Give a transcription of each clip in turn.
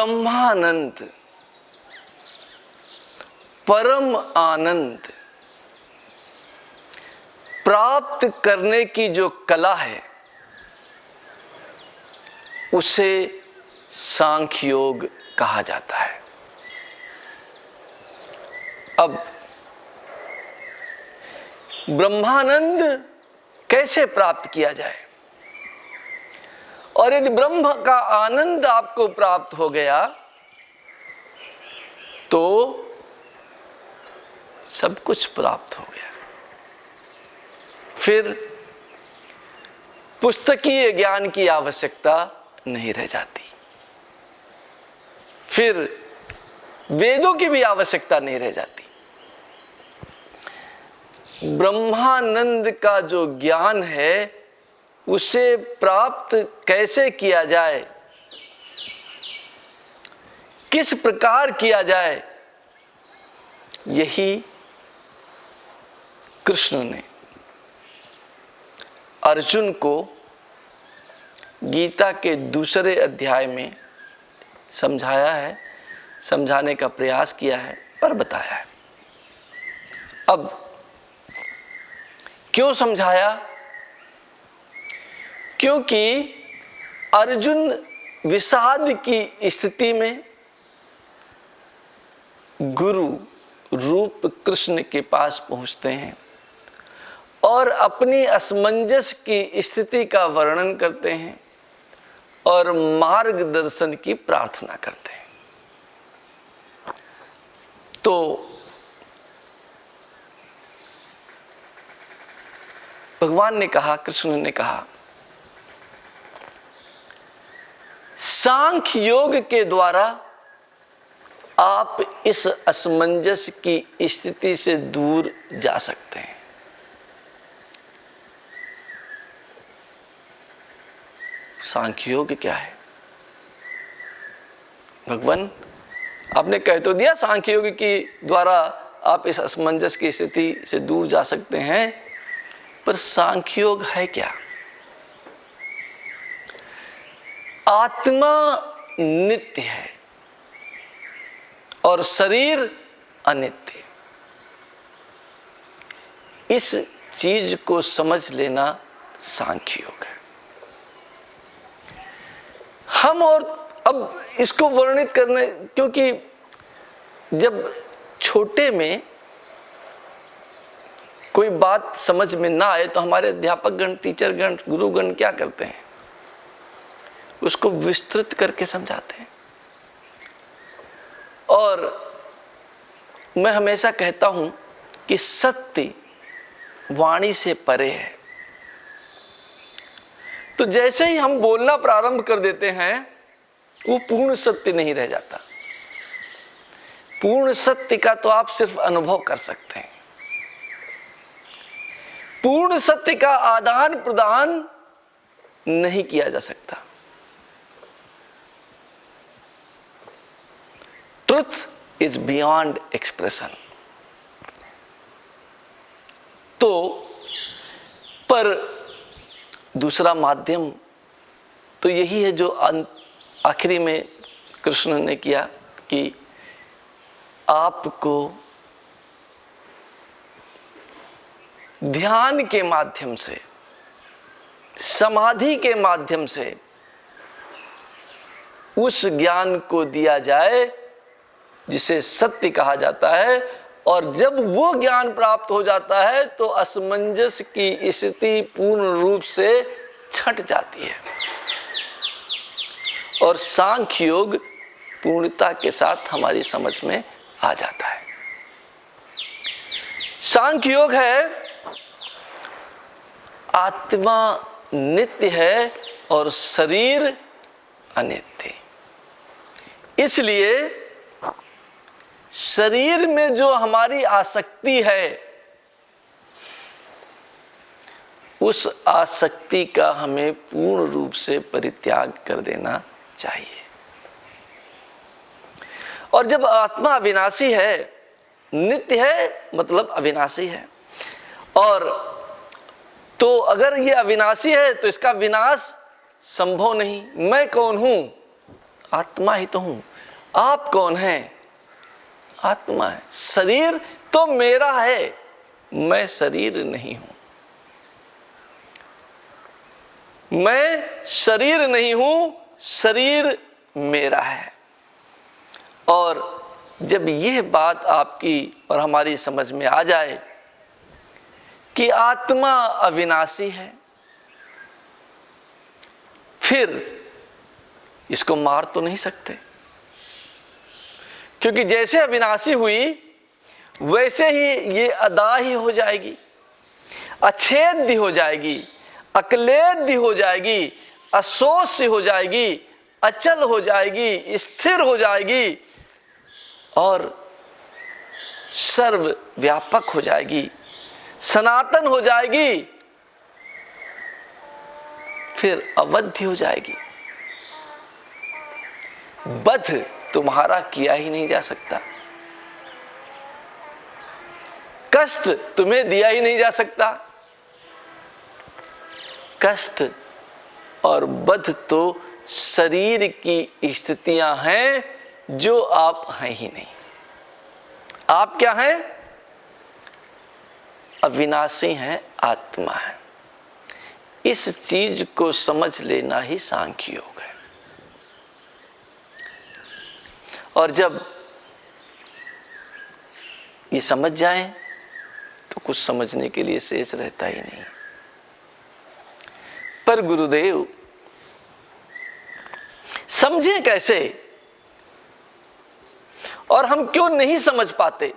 ब्रह्मानंद, परम आनंद प्राप्त करने की जो कला है उसे सांख्य योग कहा जाता है। अब ब्रह्मानंद कैसे प्राप्त किया जाए, और यदि ब्रह्म का आनंद आपको प्राप्त हो गया तो सब कुछ प्राप्त हो गया। फिर पुस्तकीय ज्ञान की आवश्यकता नहीं रह जाती, फिर वेदों की भी आवश्यकता नहीं रह जाती। ब्रह्मानंद का जो ज्ञान है उसे प्राप्त कैसे किया जाए, किस प्रकार किया जाए, यही कृष्ण ने अर्जुन को गीता के दूसरे अध्याय में समझाया है, समझाने का प्रयास किया है और बताया है। अब क्यों समझाया? क्योंकि अर्जुन विषाद की स्थिति में गुरु रूप कृष्ण के पास पहुंचते हैं और अपनी असमंजस की स्थिति का वर्णन करते हैं और मार्गदर्शन की प्रार्थना करते हैं। तो भगवान ने कहा, कृष्ण ने कहा, सांख्य योग के द्वारा आप इस असमंजस की स्थिति से दूर जा सकते हैं। सांख्य योग क्या है? भगवान आपने कह तो दिया सांख्य योग के द्वारा आप इस असमंजस की स्थिति से दूर जा सकते हैं, पर सांख्य योग है क्या? आत्मा नित्य है और शरीर अनित्य। इस चीज को समझ लेना सांख्य योग है। हम और अब इसको वर्णित करने, क्योंकि जब छोटे में कोई बात समझ में ना आए तो हमारे अध्यापक गण, टीचर गण, गुरुगण क्या करते हैं? उसको विस्तृत करके समझाते हैं। और मैं हमेशा कहता हूं कि सत्य वाणी से परे है। तो जैसे ही हम बोलना प्रारंभ कर देते हैं वो पूर्ण सत्य नहीं रह जाता। पूर्ण सत्य का तो आप सिर्फ अनुभव कर सकते हैं। पूर्ण सत्य का आदान प्रदान नहीं किया जा सकता। Truth is beyond expression. तो पर दूसरा माध्यम तो यही है जो आखिरी में कृष्ण ने किया कि आपको ध्यान के माध्यम से, समाधि के माध्यम से उस ज्ञान को दिया जाए जिसे सत्य कहा जाता है। और जब वो ज्ञान प्राप्त हो जाता है तो असमंजस की स्थिति पूर्ण रूप से छंट जाती है और सांख्य योग पूर्णता के साथ हमारी समझ में आ जाता है। सांख्य योग है आत्मा नित्य है और शरीर अनित्य। इसलिए शरीर में जो हमारी आसक्ति है उस आसक्ति का हमें पूर्ण रूप से परित्याग कर देना चाहिए। और जब आत्मा अविनाशी है, नित्य है मतलब अविनाशी है, और तो अगर ये अविनाशी है तो इसका विनाश संभव नहीं। मैं कौन हूं? आत्मा ही तो हूं। आप कौन हैं? आत्मा है। शरीर तो मेरा है, मैं शरीर नहीं हूं। मैं शरीर नहीं हूं, शरीर मेरा है। और जब यह बात आपकी और हमारी समझ में आ जाए कि आत्मा अविनाशी है, फिर इसको मार तो नहीं सकते, क्योंकि जैसे अविनाशी हुई वैसे ही ये अदा ही हो जाएगी, अछेद्य हो जाएगी, अक्लेद्य हो जाएगी, अशोष्य हो जाएगी, अचल हो जाएगी, स्थिर हो जाएगी और सर्वव्यापक हो जाएगी, सनातन हो जाएगी, फिर अवध्य हो जाएगी। बध तुम्हारा किया ही नहीं जा सकता, कष्ट तुम्हें दिया ही नहीं जा सकता। कष्ट और बध तो शरीर की स्थितियां हैं जो आप हैं ही नहीं। आप क्या हैं? अविनाशी हैं, आत्मा है। इस चीज को समझ लेना ही सांख्य योग है। और जब ये समझ जाएं तो कुछ समझने के लिए शेष रहता ही नहीं। पर गुरुदेव समझें कैसे, और हम क्यों नहीं समझ पाते?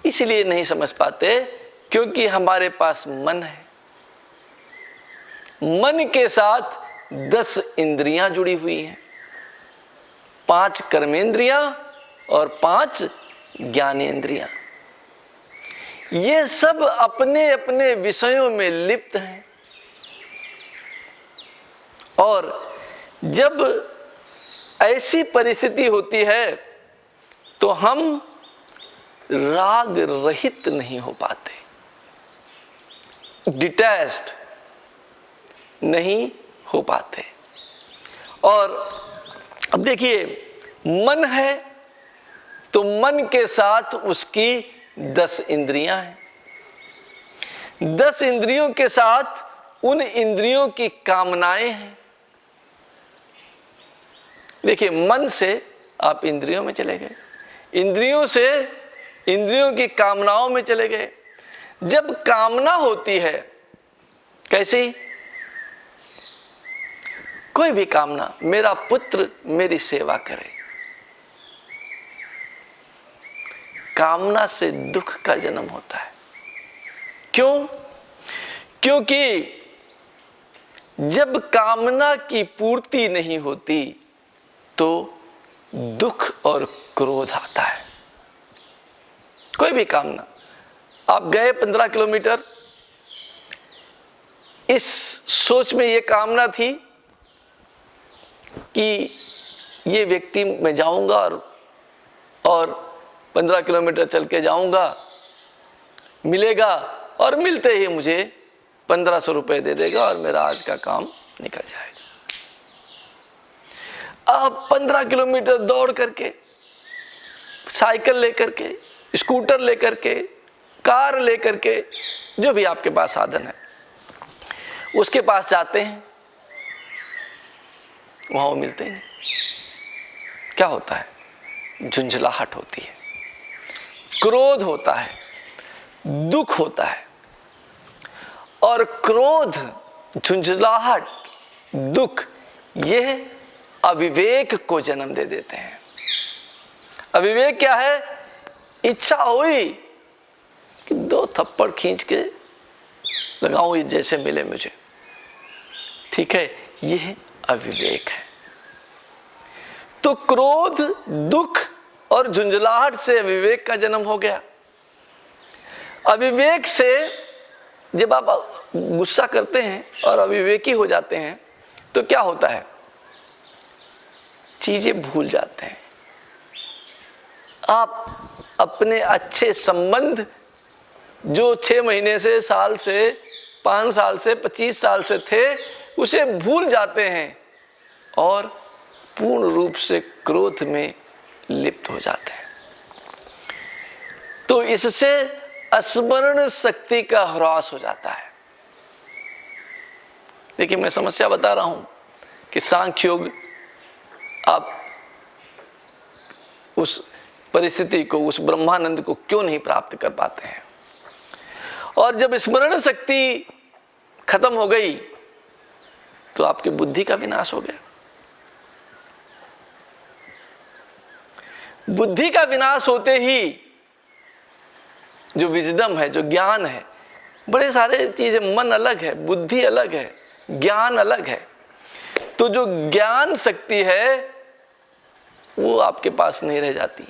इसलिए नहीं समझ पाते क्योंकि हमारे पास मन है। मन के साथ 10 इंद्रियां जुड़ी हुई हैं, 5 कर्मेंद्रियां और 5 ज्ञानेंद्रियां। ये सब अपने अपने विषयों में लिप्त हैं। और जब ऐसी परिस्थिति होती है तो हम राग रहित नहीं हो पाते, डिटैच्ड नहीं हो पाते। और अब देखिए, मन है तो मन के साथ उसकी 10 इंद्रियां हैं। 10 इंद्रियों के साथ उन इंद्रियों की कामनाएं हैं। देखिए, मन से आप इंद्रियों में चले गए, इंद्रियों से इंद्रियों की कामनाओं में चले गए। जब कामना होती है, कैसी? कोई भी कामना, मेरा पुत्र मेरी सेवा करे। कामना से दुख का जन्म होता है। क्यों? क्योंकि जब कामना की पूर्ति नहीं होती तो दुख और क्रोध आता है। कोई भी कामना, आप गए 15 किलोमीटर, इस सोच में ये कामना थी कि ये व्यक्ति मैं जाऊंगा और 15 किलोमीटर चल के जाऊंगा, मिलेगा और मिलते ही मुझे 1500 रुपए दे देगा और मेरा आज का काम निकल जाएगा। आप 15 किलोमीटर दौड़ करके, साइकिल लेकर के, स्कूटर लेकर के, कार लेकर के, जो भी आपके पास साधन है, उसके पास जाते हैं, वहां वो मिलते नहीं। क्या होता है? झुंझलाहट होती है, क्रोध होता है, दुख होता है। और क्रोध, झुंझलाहट, दुख, यह अविवेक को जन्म दे देते हैं। अविवेक क्या है? इच्छा हुई कि 2 थप्पड़ खींच के लगाऊं जैसे मिले मुझे, ठीक है, यह अविवेक है। तो क्रोध, दुख और झुंझलाहट से अविवेक का जन्म हो गया। अविवेक से जब आप गुस्सा करते हैं और अविवेकी हो जाते हैं तो क्या होता है? चीजें भूल जाते हैं। आप अपने अच्छे संबंध जो 6 महीने से, साल से, 5 साल से, 25 साल से थे, उसे भूल जाते हैं। और पूर्ण रूप से क्रोध में लिप्त हो जाते हैं। तो इससे स्मरण शक्ति का ह्रास हो जाता है। देखिए, मैं समस्या बता रहा हूं कि सांख्य योग आप उस परिस्थिति को, उस ब्रह्मानंद को क्यों नहीं प्राप्त कर पाते हैं। और जब स्मरण शक्ति खत्म हो गई तो आपकी बुद्धि का विनाश हो गया। बुद्धि का विनाश होते ही जो विजडम है, जो ज्ञान है, बड़े सारे चीजें, मन अलग है, बुद्धि अलग है, ज्ञान अलग है, तो जो ज्ञान शक्ति है वो आपके पास नहीं रह जाती।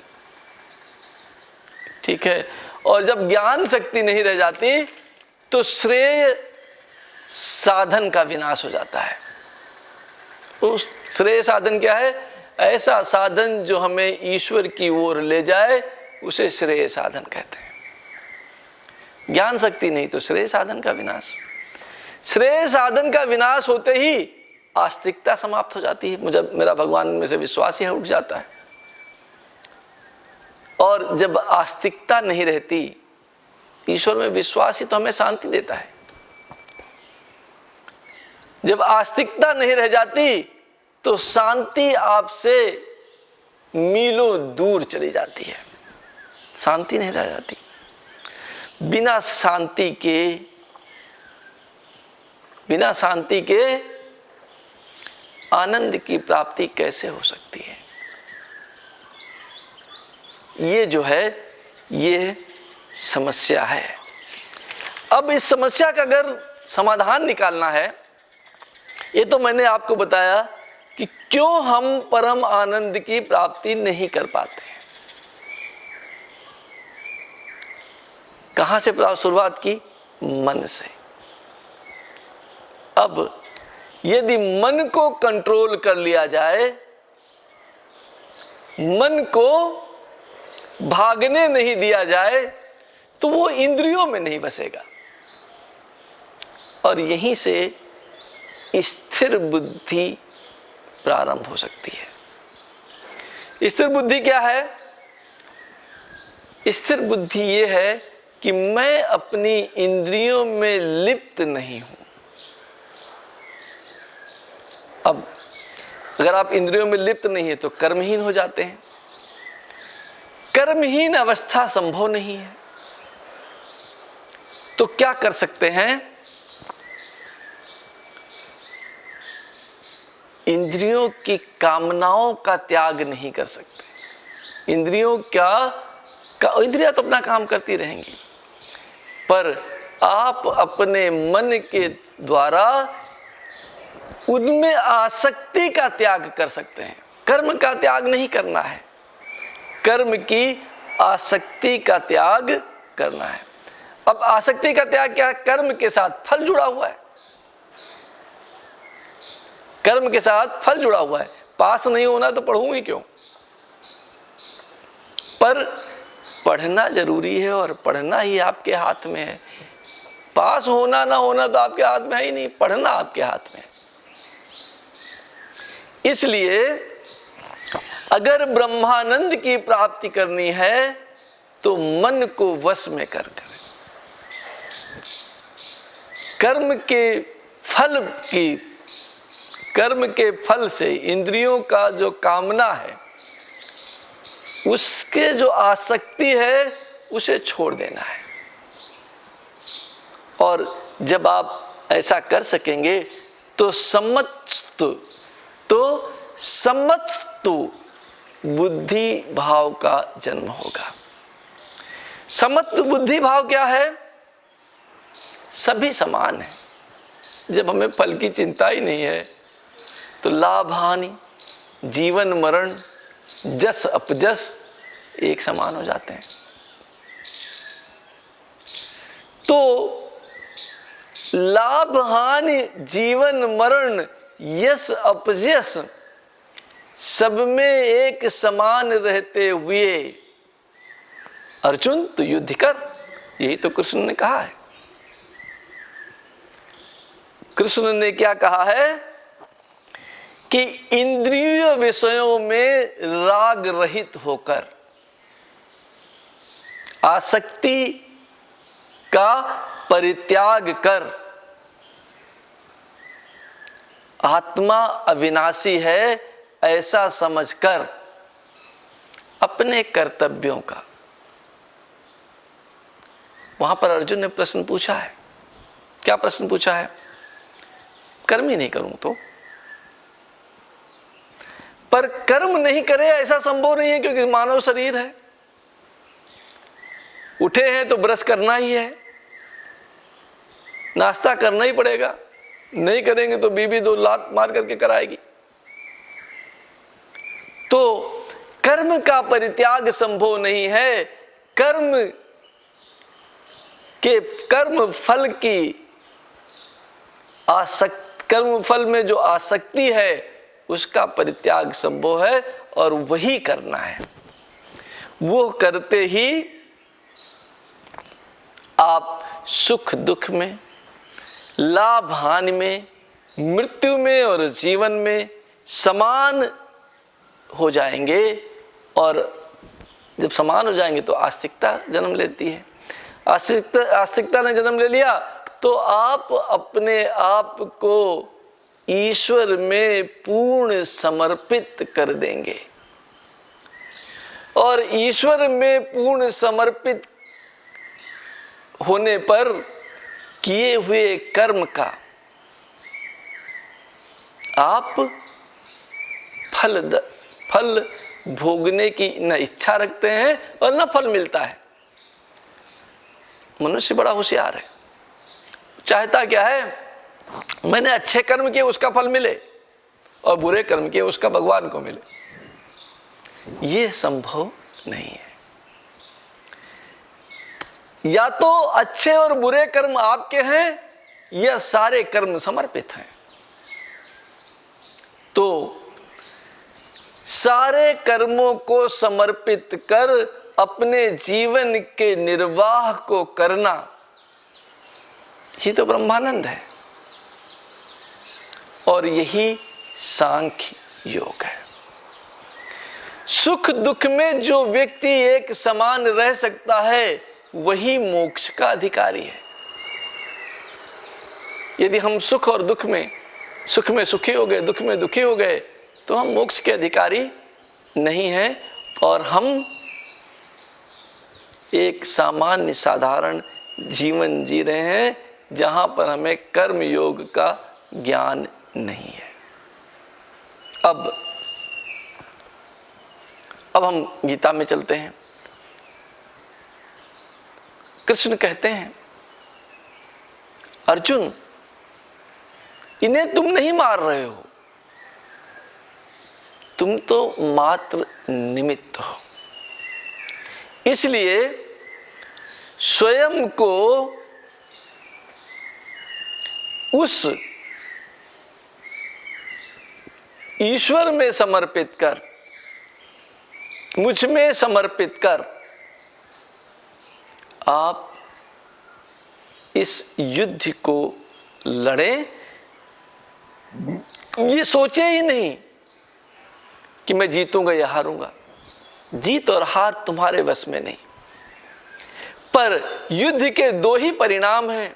ठीक है। और जब ज्ञान शक्ति नहीं रह जाती तो श्रेय साधन का विनाश हो जाता है। उस श्रेय साधन क्या है? ऐसा साधन जो हमें ईश्वर की ओर ले जाए, उसे श्रेय साधन कहते हैं। ज्ञान शक्ति नहीं तो श्रेय साधन का विनाश। श्रेय साधन का विनाश होते ही आस्तिकता समाप्त हो जाती है। मुझे मेरा भगवान में से विश्वास ही उठ जाता है। और जब आस्तिकता नहीं रहती, ईश्वर में विश्वास ही तो हमें शांति देता है। जब आस्तिकता नहीं रह जाती तो शांति आपसे मीलों दूर चली जाती है। शांति नहीं रह जाती। बिना शांति के आनंद की प्राप्ति कैसे हो सकती है? ये जो है, ये समस्या है। अब इस समस्या का अगर समाधान निकालना है, ये तो मैंने आपको बताया कि क्यों हम परम आनंद की प्राप्ति नहीं कर पाते। कहां से शुरुआत की? मन से। अब यदि मन को कंट्रोल कर लिया जाए, मन को भागने नहीं दिया जाए, तो वो इंद्रियों में नहीं बसेगा। और यहीं से स्थिर बुद्धि प्रारंभ हो सकती है। स्थिर बुद्धि क्या है? स्थिर बुद्धि ये है कि मैं अपनी इंद्रियों में लिप्त नहीं हूं। अब अगर आप इंद्रियों में लिप्त नहीं है तो कर्महीन हो जाते हैं। कर्महीन अवस्था संभव नहीं है। तो क्या कर सकते हैं? इंद्रियों की कामनाओं का त्याग नहीं कर सकते। इंद्रियां तो अपना काम करती रहेंगी, पर आप अपने मन के द्वारा उनमें आसक्ति का त्याग कर सकते हैं। कर्म का त्याग नहीं करना है, कर्म की आसक्ति का त्याग करना है। अब आसक्ति का त्याग क्या है? कर्म के साथ फल जुड़ा हुआ है। कर्म के साथ फल जुड़ा हुआ है। पास नहीं होना तो पढ़ूंगी क्यों? पर पढ़ना जरूरी है और पढ़ना ही आपके हाथ में है। पास होना ना होना तो आपके हाथ में है ही नहीं, पढ़ना आपके हाथ में है। इसलिए अगर ब्रह्मानंद की प्राप्ति करनी है तो मन को वश में कर कर्म के फल से इंद्रियों का जो कामना है, उसके जो आसक्ति है, उसे छोड़ देना है। और जब आप ऐसा कर सकेंगे तो सम्मत बुद्धि भाव का जन्म होगा। सम्मत बुद्धि भाव क्या है? सभी समान है। जब हमें फल की चिंता ही नहीं है तो लाभ हानि, जीवन मरण, जस अपजस एक समान हो जाते हैं। तो लाभ हानि, जीवन मरण, यश अपयश सब में एक समान रहते हुए अर्जुन तू युद्ध कर, यही तो कृष्ण ने कहा है। कृष्ण ने क्या कहा है कि इंद्रिय विषयों में राग रहित होकर, आसक्ति का परित्याग कर, आत्मा अविनाशी है ऐसा समझकर अपने कर्तव्यों का, वहां पर अर्जुन ने प्रश्न पूछा है। क्या प्रश्न पूछा है? कर्म ही नहीं करूं तो? पर कर्म नहीं करे ऐसा संभव नहीं है, क्योंकि मानव शरीर है। उठे हैं तो ब्रश करना ही है, नाश्ता करना ही पड़ेगा, नहीं करेंगे तो बीबी दो लात मार करके कराएगी। तो कर्म का परित्याग संभव नहीं है। कर्म फल की कर्म फल में जो आसक्ति है उसका परित्याग संभव है, और वही करना है। वो करते ही आप सुख दुख में, लाभ हानि में, मृत्यु में और जीवन में समान हो जाएंगे। और जब समान हो जाएंगे तो आस्तिकता जन्म लेती है। आस्तिकता ने जन्म ले लिया तो आप अपने आप को ईश्वर में पूर्ण समर्पित कर देंगे, और ईश्वर में पूर्ण समर्पित होने पर किए हुए कर्म का आप फल भोगने की न इच्छा रखते हैं और न फल मिलता है। मनुष्य बड़ा होशियार है, चाहता क्या है? मैंने अच्छे कर्म किए उसका फल मिले, और बुरे कर्म किए उसका भगवान को मिले। यह संभव नहीं है। या तो अच्छे और बुरे कर्म आपके हैं, या सारे कर्म समर्पित हैं। तो सारे कर्मों को समर्पित कर अपने जीवन के निर्वाह को करना, ये तो ब्रह्मानंद है, और यही सांख्य योग है। सुख दुख में जो व्यक्ति एक समान रह सकता है वही मोक्ष का अधिकारी है। यदि हम सुख और दुख में सुखी हो गए, दुख में दुखी हो गए, तो हम मोक्ष के अधिकारी नहीं हैं, और हम एक सामान्य साधारण जीवन जी रहे हैं जहां पर हमें कर्म योग का ज्ञान नहीं है। अब हम गीता में चलते हैं। कृष्ण कहते हैं, अर्जुन, इन्हें तुम नहीं मार रहे हो, तुम तो मात्र निमित्त हो। इसलिए स्वयं को उस ईश्वर में समर्पित कर, मुझ में समर्पित कर, आप इस युद्ध को लड़ें। ये सोचे ही नहीं कि मैं जीतूंगा या हारूंगा। जीत और हार तुम्हारे वश में नहीं। पर युद्ध के दो ही परिणाम हैं,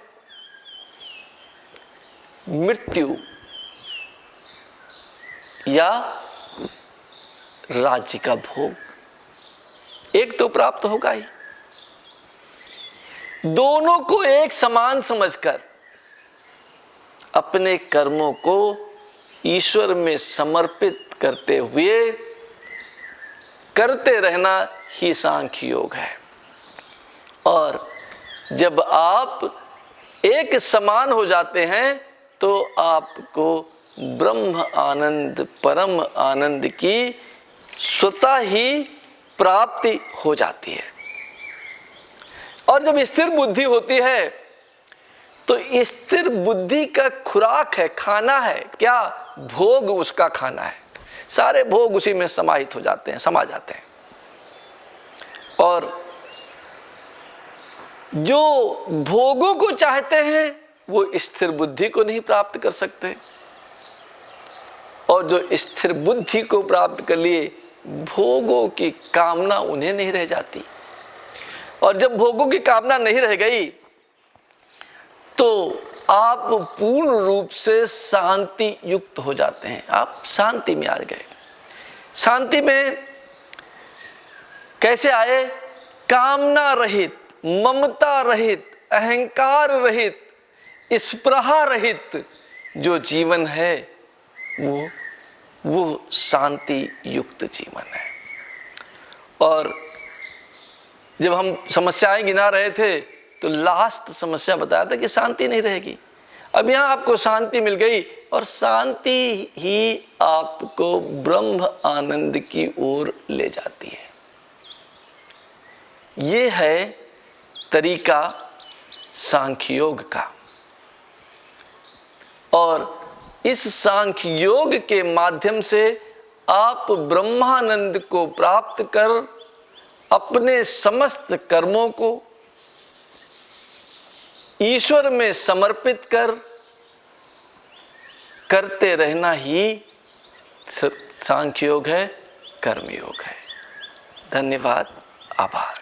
मृत्यु या राज्य का भोग। एक तो प्राप्त होगा ही। दोनों को एक समान समझकर अपने कर्मों को ईश्वर में समर्पित करते हुए करते रहना ही सांख्य योग है। और जब आप एक समान हो जाते हैं तो आपको ब्रह्म आनंद, परम आनंद की स्वतः ही प्राप्ति हो जाती है। और जब स्थिर बुद्धि होती है तो स्थिर बुद्धि का खुराक है, खाना है क्या? भोग उसका खाना है। सारे भोग उसी में समाहित हो जाते हैं, समा जाते हैं। और जो भोगों को चाहते हैं वो स्थिर बुद्धि को नहीं प्राप्त कर सकते। और जो स्थिर बुद्धि को प्राप्त कर लिए, भोगों की कामना उन्हें नहीं रह जाती। और जब भोगों की कामना नहीं रह गई तो आप पूर्ण रूप से शांति युक्त हो जाते हैं, आप शांति में आ गए। शांति में कैसे आए? कामना रहित, ममता रहित, अहंकार रहित, स्पृहा रहित जो जीवन है वो शांति युक्त जीवन है। और जब हम समस्याएं गिना रहे थे तो लास्ट समस्या बताया था कि शांति नहीं रहेगी। अब यहां आपको शांति मिल गई और शांति ही आपको ब्रह्म आनंद की ओर ले जाती है। ये है तरीका सांख्य योग का। और इस सांख्य योग के माध्यम से आप ब्रह्मानंद को प्राप्त कर अपने समस्त कर्मों को ईश्वर में समर्पित कर करते रहना ही सांख्य योग है, कर्म योग है। धन्यवाद, आभार।